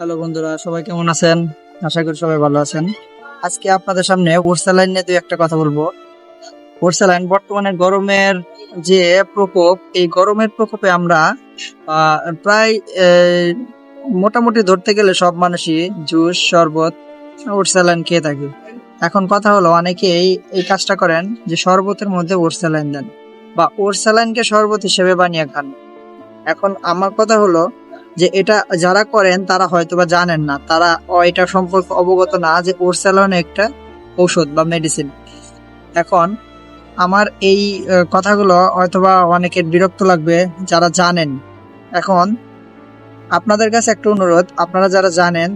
Hello বন্ধুরা, সবাই কেমন আছেন? আশা করি সবাই ভালো আছেন। আজকে আপনাদের সামনে ওরসালাইন নিয়ে দুই একটা কথা বলবো। ওরসালাইন বর্তমানে গরমের যে প্রকোপ, এই গরমের প্রকোপে আমরা প্রায় মোটামুটি ধরতে গেলে সব মানুষই জুস, শরবত, ওরসালাইন খেয়ে থাকে। এখন কথা হলো, অনেকেই এই কাজটা করেন যে শরবতের মধ্যে ওরসালাইন দেন বা ওরসালাইনকে শরবত হিসেবে বানিয়ে খান। এখন আমার কথা হলো যে এটা যারা করেন তারা হয়তোবা জানেন না, তারা এটা সম্পর্কে অবগত না যে ওরসালাইন একটা ঔষধ বা মেডিসিন। এখন আমার এই কথাগুলো হয়তোবা অনেকের বিরক্ত লাগবে যারা জানেন। এখন আপনাদের কাছে একটা অনুরোধ, আপনারা যারা জানেন,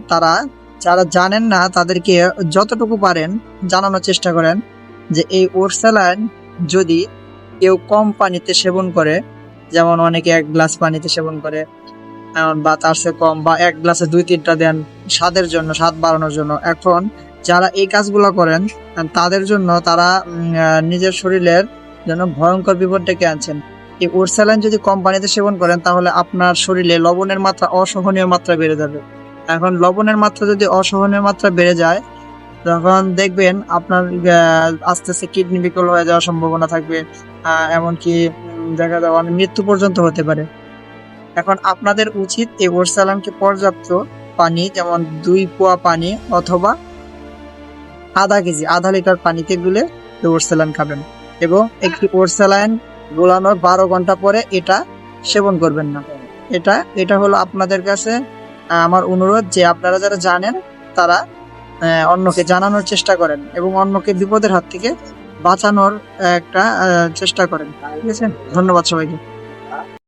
যারা জানেন না তাদেরকে যতটুকু পারেন জানানোর চেষ্টা করেন যে এই ওরসালাইন যদি কেউ কম পানিতে সেবন করে, যেমন অনেকে 1 গ্লাস পানিতে সেবন করে বা তার চেয়ে কম, বা 1 গ্লাসে 2-3টা দেন স্বাদের জন্য, স্বাদ বাড়ানোর জন্য। এখন যারা এই কাজগুলো করেন তাদের জন্য তারা নিজের শরীরের জন্য ভয়ঙ্কর বিপদ ডেকে আনছেন। এই ওরসালাইন যদি কম পানিতে সেবন করেন তাহলে আপনার শরীরে লবণের মাত্রা, অসহনীয় মাত্রা বেড়ে যাবে। এখন লবণের মাত্রা যদি অসহনীয় মাত্রা বেড়ে যায়, তখন দেখবেন আপনার আস্তে আস্তে কিডনি বিকল হয়ে যাওয়ার সম্ভাবনা থাকবে। এমনকি দেখা যাওয়া মৃত্যু পর্যন্ত হতে পারে। এখন আপনাদের উচিত এই ওরসালাইনকে পর্যাপ্ত পানি, যেমন 2 পোয়া পানি অথবা আধা লিটার পানিতে গুলে এই ওরসালাইন খাবেন, এবং একটি ওরসালাইন গোলানোর 12 ঘন্টা পরে এটা সেবন করবেন না। এটা হলো আপনাদের কাছে আমার অনুরোধ যে আপনারা যারা জানেন তারা অন্যকে জানানোর চেষ্টা করেন এবং অন্যকে বিপদের হাত থেকে বাঁচানোর একটা চেষ্টা করেন। ঠিক আছে, ধন্যবাদ সবাইকে।